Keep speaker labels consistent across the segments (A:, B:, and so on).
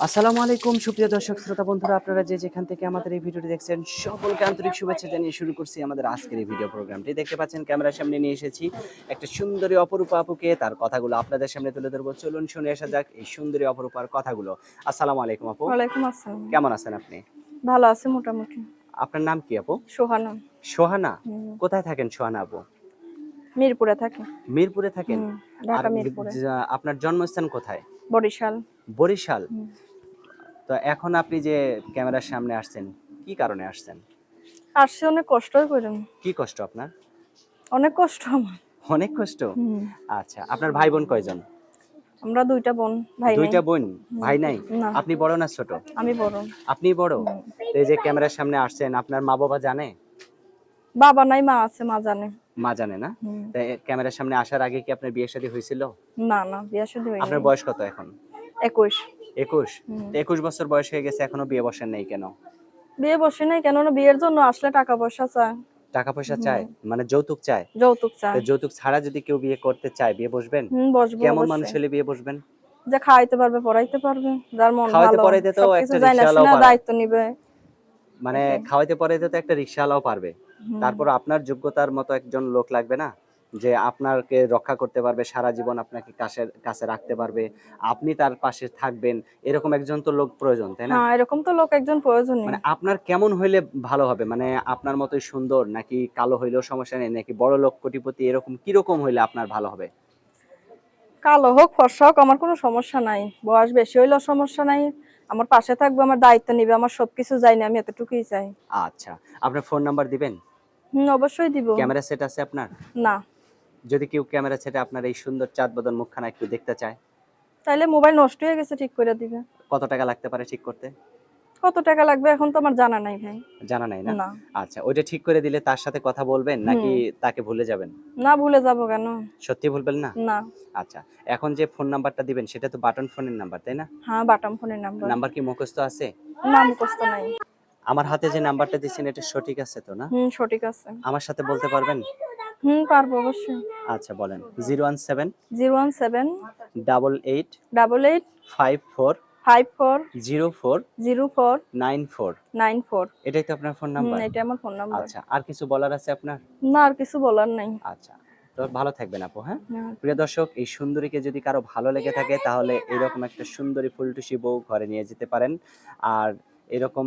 A: আসসালামু আলাইকুম সুপ্রিয় দর্শক শ্রোতা বন্ধুরা, আপনারা যে যেখান থেকে আমাদের এই ভিডিওটি দেখছেন সকলকে আন্তরিক শুভেচ্ছা জানিয়ে শুরু করছি আমাদের আজকের এই ভিডিও প্রোগ্রামটি। দেখতে পাচ্ছেন ক্যামেরার সামনে নিয়ে এসেছি একটা সুন্দরী অপরূপা আপুকে, তার কথাগুলো আপনাদের সামনে তুলে ধরবো। চলুন শুনে আসা যাক এই সুন্দরী অপরূপার কথাগুলো। আসসালামু আলাইকুম আপু,
B: ওয়ালাইকুম আসসালাম।
A: কেমন আছেন আপনি?
B: ভালো আছি মোটামুটি।
A: আপনার নাম কি আপু?
B: সোহানা।
A: সোহানা।
B: হুম।
A: কোথায় থাকেন সোহানা আপু?
B: মিরপুরে থাকি।
A: মিরপুরে থাকেন? আর
B: ঢাকা মিরপুরে।
A: আপনার জন্মস্থান কোথায়?
B: বরিশাল।
A: বরিশাল।
B: হুম।
A: তো এখন আপনি যে ক্যামেরার সামনে আসছেন, কি কারণে আসছেন?
B: আসছি অনেক কষ্টই করেন।
A: কি কষ্ট আপনার?
B: অনেক কষ্ট আমার।
A: অনেক কষ্ট?
B: হুম।
A: আচ্ছা, আপনার ভাই বোন কয়জন?
B: আমরা ২ টা বোন, ভাই
A: ২
B: নাই।
A: টা বোন,
B: হুম।
A: ভাই নাই?
B: না,
A: আপনি বড় না ছোট?
B: আমি বড়।
A: আপনিই বড়?
B: হুম।
A: তো এই যে ক্যামেরার সামনে আসছেন, আপনার মা-বাবা জানে?
B: বাবা নাই, মা আছে, মা জানে।
A: মা জানে না?
B: হুম।
A: তো ক্যামেরার সামনে আসার আগে কি আপনার বিয়ে-শাদী হয়েছিল?
B: না, না, বিয়ে শাদী হয়
A: আপনার
B: নাই।
A: বয়স কত এখন?
B: ২১।
A: ২১?
B: হুম।
A: তো ২১ বছর বয়স হয়ে গেছে, এখনো বিয়ে বসেন নাই কেন?
B: বিয়ে বসি নাই কেননা বিয়ের জন্য আসলে টাকা পয়সা চায়।
A: টাকা পয়সা
B: হুম।
A: চায়? মানে যৌতুক চায়?
B: যৌতুক
A: তো
B: চায়।
A: যৌতুক ছাড়া যদি কেউ বিয়ে করতে চায়, বিয়ে বসবেন?
B: বসবো
A: কেমন মানুষ
B: অবশ্যই।
A: হলে বিয়ে বসবেন?
B: যে খাওয়াইতে পারবে, পড়াইতে পারবে, যার মন
A: খাওয়াইতে
B: ভালো,
A: পরাইতে তো
B: সবকিছু
A: একটা
B: জাইনা
A: রিকশাওয়ালাও
B: শুনা
A: পারে।
B: দায়িত্ব নিবে।
A: মানে
B: এটাই।
A: খাওয়াইতে পরাইতে তো একটা রিকশাওয়ালাও পারবে।
B: হুম।
A: তারপর আপনার যোগ্যতার মতো একজন লোক লাগবে না? যে আপনাকে রক্ষা করতে পারবে, সারা জীবন আপনাকে কাছে রাখতে পারবে। আপনি তার পাশে থাকবেন। এরকম একজন তো লোক প্রয়োজন, তাই না?
B: হ্যাঁ, এরকম তো লোক একজন প্রয়োজনীয়।
A: মানে আপনার কেমন হইলে ভালো হবে? মানে আপনার মতোই সুন্দর, নাকি কালো হইলেও সমস্যা নেই, নাকি বড়লোক কোটিপতি, এরকম কিরকম হইলে আপনার ভালো হবে?
B: কালো হোক, ফর্সা হোক, আমার কোনো সমস্যা নাই। বয়স বেশি হইলেও সমস্যা নাই। আমার পাশে থাকবে, আমার দায়িত্ব নিবে, আমার সবকিছু জানি, আমি এতটুকুই চাই।
A: আচ্ছা। আপনার ফোন নাম্বার দিবেন?
B: অবশ্যই দিব।
A: ক্যামেরা সেট আছে আপনার?
B: না।
A: যদি কেউ ক্যামেরা সেটে আপনার এই সুন্দর চাঁদ বদন মুখখানা একটু দেখতে চায়,
B: তাইলে মোবাইল নষ্ট হয়ে গেছে, ঠিক করে দিবে।
A: কত টাকা লাগতে পারে ঠিক করতে?
B: কত টাকা লাগবে এখন তো আমার জানা নাই ভাই।
A: জানা নাই না?
B: না।
A: আচ্ছা, ওইটা ঠিক করে দিলে তার সাথে কথা বলবেন নাকি
B: হুম।
A: তাকে ভুলে যাবেন?
B: না, ভুলে যাবো কেন?
A: সত্যি ভুলবেন না?
B: না।
A: আচ্ছা, এখন যে ফোন নাম্বারটা দিবেন সেটা তো বাটন ফোনের নাম্বার, তাই না?
B: হ্যাঁ, বাটাম ফোনের নাম্বার।
A: নাম্বার কি মুখস্থ আছে?
B: না, মুখস্থ নাই।
A: আমার হাতে যে নাম্বারটা দিচ্ছেন এটা সঠিক আছে তো না?
B: সঠিক আছে।
A: আমার সাথে বলতে পারবেন?
B: পারবো অবশ্যই।
A: আচ্ছা বলেন। 017
B: 017
A: 88
B: 88
A: 54
B: 54
A: 04
B: 04
A: 94।
B: 94।
A: এটাই তো আপনার ফোন নাম্বার?
B: এটা আমার ফোন নাম্বার।
A: আচ্ছা, আর কিছু বলার আছে আপনার?
B: না, আর কিছু বলার নাই।
A: আচ্ছা। তো ভালো থাকবেন আপু, হ্যাঁ?
B: হ্যাঁ।
A: প্রিয় দর্শক, এই সুন্দরীকে যদি কারো ভালো লেগে থাকে তাহলে এরকম একটা সুন্দরী ফুলটুসি বউ ঘরে নিয়ে যেতে পারেন। আর এরকম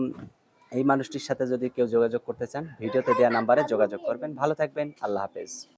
A: এই মানুষটির সাথে যদি কেউ যোগাযোগ করতে চান, ভিডিওতে দেওয়া নাম্বারে যোগাযোগ করবেন। ভালো থাকবেন। আল্লাহ হাফেজ।